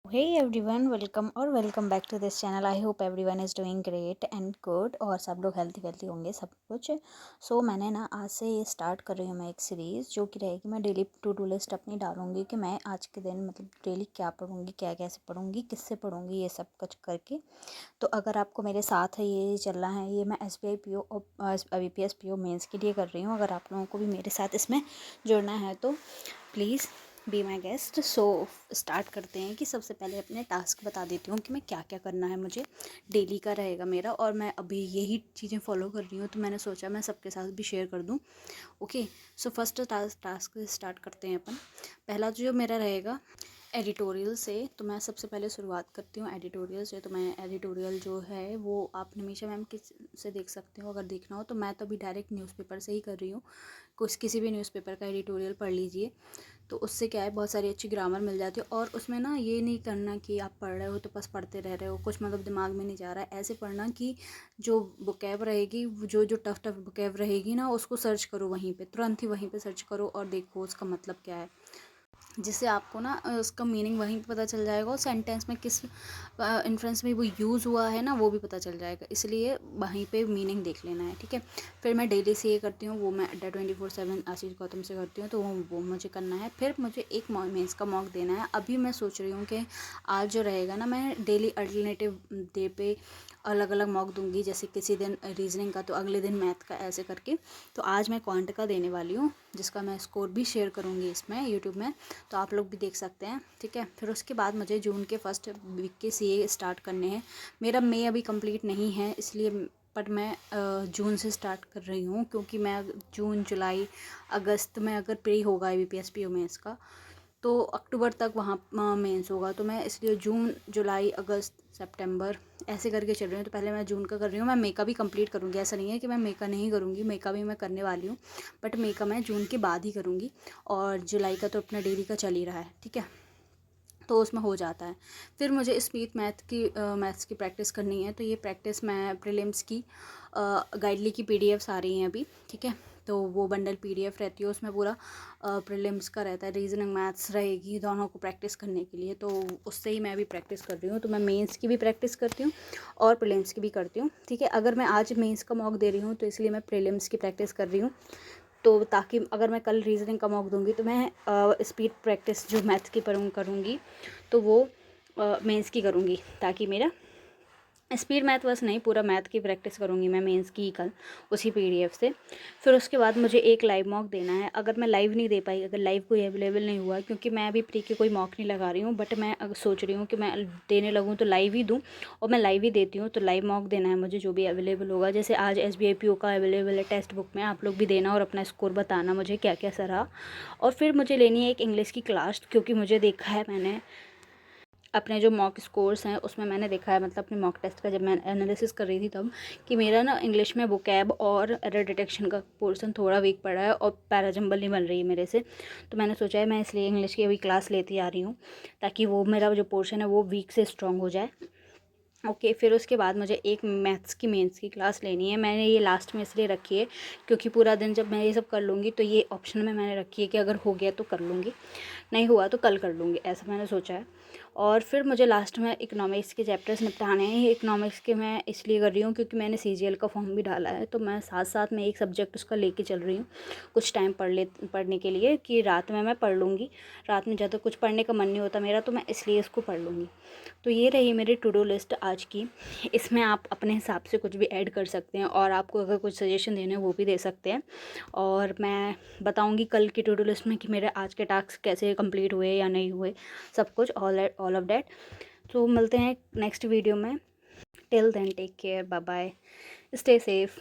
Hey everyone, welcome back to this channel. I hope everyone is doing great and good और सब लोग healthy होंगे सब कुछ। मैंने ना आज से ये स्टार्ट कर रही हूँ मैं एक सीरीज़ जो कि रहेगी, मैं डेली टू डू लिस्ट अपनी डालूंगी कि मैं आज के दिन मतलब डेली क्या पढ़ूंगी, क्या कैसे पढ़ूंगी, किससे पढ़ूंगी, ये सब कुछ करके। तो अगर आपको मेरे साथ है ये चल रहा है, ये मैं SBI PO और IBPS PO मेंस के लिए कर रही हूँ। अगर आप लोगों को भी मेरे साथ इसमें जुड़ना है तो please be my guest. Start करते हैं कि सबसे पहले अपने टास्क बता देती हूँ कि मैं क्या क्या करना है, मुझे डेली का रहेगा मेरा, और मैं अभी यही चीज़ें फॉलो कर रही हूँ तो मैंने सोचा मैं सबके साथ भी शेयर कर दूँ। Okay, so first task start करते हैं अपन। पहला जो मेरा रहेगा एडिटोरियल से, तो मैं सबसे पहले शुरुआत करती हूँ एडिटोरियल से। तो मैं एडिटोरियल जो है वो आप निमिषा मैम किस से देख सकते हो अगर देखना हो तो। मैं तो अभी डायरेक्ट न्यूज़पेपर से ही कर रही हूँ, किसी भी न्यूज़पेपर का एडिटोरियल पढ़ लीजिए। तो उससे क्या है, बहुत सारी अच्छी ग्रामर मिल जाती है। और उसमें ना ये नहीं करना कि आप पढ़ रहे हो तो बस पढ़ते रह रहे हो, कुछ मतलब दिमाग में नहीं जा रहा है। ऐसे पढ़ना कि जो बुकैब रहेगी, जो जो टफ टफ बुकैब रहेगी ना, उसको सर्च करो वहीं पे, तुरंत ही वहीं पे सर्च करो और देखो उसका मतलब क्या है, जिससे आपको ना उसका मीनिंग वहीं पे पता चल जाएगा और सेंटेंस में किस इन्फ्रेंस में वो यूज़ हुआ है ना वो भी पता चल जाएगा। इसलिए वहीं पे मीनिंग देख लेना है, ठीक है। फिर मैं डेली से ये करती हूँ, वो मैं अड्डा 24/7 आशीष गौतम से करती हूँ, तो वो मुझे करना है। फिर मुझे एक मेंस का मॉक देना है। अभी मैं सोच रही हूँ कि आज जो रहेगा ना, मैं डेली अल्टरनेटिव डे पे अलग अलग मॉक दूंगी। जैसे किसी दिन रीजनिंग का तो अगले दिन मैथ का, ऐसे करके। तो आज मैं क्वांट का देने वाली हूँ, जिसका मैं स्कोर भी शेयर करूँगी इसमें यूट्यूब में, तो आप लोग भी देख सकते हैं, ठीक है। फिर उसके बाद मुझे जून के फर्स्ट वीक के CA स्टार्ट करने हैं। मेरा मई अभी कंप्लीट नहीं है इसलिए, बट मैं जून से स्टार्ट कर रही हूँ, क्योंकि मैं जून जुलाई अगस्त में अगर प्री होगा IBPS PO मेंस का तो अक्टूबर तक वहाँ मेंस होगा। तो मैं इसलिए जून जुलाई अगस्त सितंबर ऐसे करके चल रही हूँ। तो पहले मैं जून का कर रही हूँ, मैं मई का भी कंप्लीट करूँगी। ऐसा नहीं है कि मैं मई का नहीं करूँगी, मई का भी मैं करने वाली हूँ, बट मई का मैं जून के बाद ही करूँगी। और जुलाई का तो अपना डेली का चल ही रहा है, ठीक है, तो उसमें हो जाता है। फिर मुझे स्पीच मैथ्स की प्रैक्टिस करनी है। तो ये प्रैक्टिस मैं प्रीलिम्स की गाइडली की PDFs आ रही हैं अभी, ठीक है। तो वो बंडल PDF रहती है, उसमें पूरा प्रीलिम्स का रहता है, रीजनिंग मैथ्स रहेगी, दोनों को प्रैक्टिस करने के लिए। तो उससे ही मैं भी प्रैक्टिस कर रही हूँ। तो मैं मेंस की भी प्रैक्टिस करती हूँ और प्रीलिम्स की भी करती हूँ, ठीक है। अगर मैं आज मेंस का मॉक दे रही हूँ तो इसलिए मैं प्रीलिम्स की प्रैक्टिस कर रही हूँ। तो ताकि अगर मैं कल रीजनिंग का मॉक दूंगी तो मैं स्पीड प्रैक्टिस जो मैथ्स की करूँगी तो वो मेंस की करूँगी, ताकि मेरा स्पीड मैथ बस नहीं, पूरा मैथ की प्रैक्टिस करूँगी मैं मेंस की कल उसी PDF से। फिर उसके बाद मुझे एक लाइव मॉक देना है। अगर मैं लाइव नहीं दे पाई, अगर लाइव कोई अवेलेबल नहीं हुआ, क्योंकि मैं अभी प्री के कोई मॉक नहीं लगा रही हूँ, बट मैं अगर सोच रही हूँ कि मैं देने लगूँ तो लाइव ही दूँ, और मैं लाइव ही देती हूँ। तो लाइव मॉक देना है मुझे, जो भी अवेलेबल होगा। जैसे आज SBI PO का अवेलेबल है टेक्स्ट बुक में, आप लोग भी देना और अपना स्कोर बताना मुझे क्या क्या रहा। और फिर मुझे लेनी है एक इंग्लिश की क्लास, क्योंकि मुझे देखा है मैंने अपने जो मॉक स्कोर्स हैं उसमें मैंने देखा है, मतलब अपने मॉक टेस्ट का जब मैं एनालिसिस कर रही थी तब, कि मेरा ना इंग्लिश में वोकैब और एरर डिटेक्शन का पोर्शन थोड़ा वीक पड़ा है और पैराजम्बल नहीं बन रही है मेरे से। तो मैंने सोचा है मैं इसलिए इंग्लिश की अभी क्लास लेती आ रही हूँ, ताकि वो मेरा जो पोर्शन है वो वीक से स्ट्रॉन्ग हो जाए। ओके, फिर उसके बाद मुझे एक मैथ्स की मेंस की क्लास लेनी है। मैंने ये लास्ट में इसलिए रखी है क्योंकि पूरा दिन जब मैं ये सब कर लूँगी तो ये ऑप्शन में मैंने रखी है कि अगर हो गया तो कर लूँगी, नहीं हुआ तो कल कर लूँगी, ऐसा मैंने सोचा है। और फिर मुझे लास्ट में इकोनॉमिक्स के चैप्टर्स निपटाने हैं। इकोनॉमिक्स के मैं इसलिए कर रही हूँ क्योंकि मैंने CGL का फॉर्म भी डाला है, तो मैं साथ साथ में एक सब्जेक्ट उसका लेके चल रही हूँ कुछ टाइम पढ़ने के लिए, कि रात में मैं पढ़ लूँगी। रात में ज़्यादा कुछ पढ़ने का मन नहीं होता मेरा, तो मैं इसलिए इसको पढ़ लूँगी। तो ये रही मेरी टू डू लिस्ट आज की। इसमें आप अपने हिसाब से कुछ भी ऐड कर सकते हैं, और आपको अगर कुछ सजेशन देने हैं वो भी दे सकते हैं। और मैं बताऊंगी कल की टू डू लिस्ट में कि मेरे आज के टास्क कैसे कंप्लीट हुए या नहीं हुए, सब कुछ ऑल ऑफ डैट। तो मिलते हैं नेक्स्ट वीडियो में। Till then take care, bye bye, stay safe.